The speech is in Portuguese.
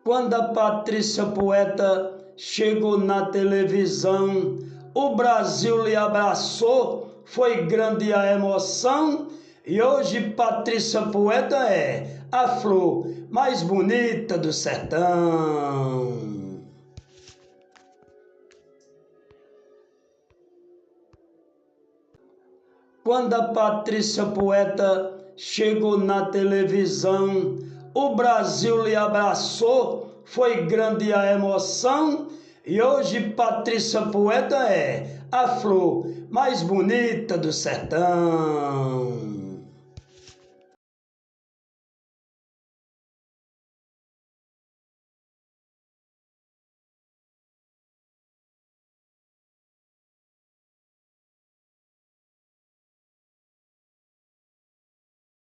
Quando a Patrícia Poeta chegou na televisão, o Brasil lhe abraçou, foi grande a emoção. E hoje Patrícia Poeta é a flor mais bonita do sertão. Quando a Patrícia Poeta chegou na televisão, o Brasil lhe abraçou, foi grande a emoção. E hoje Patrícia Poeta é a flor mais bonita do sertão.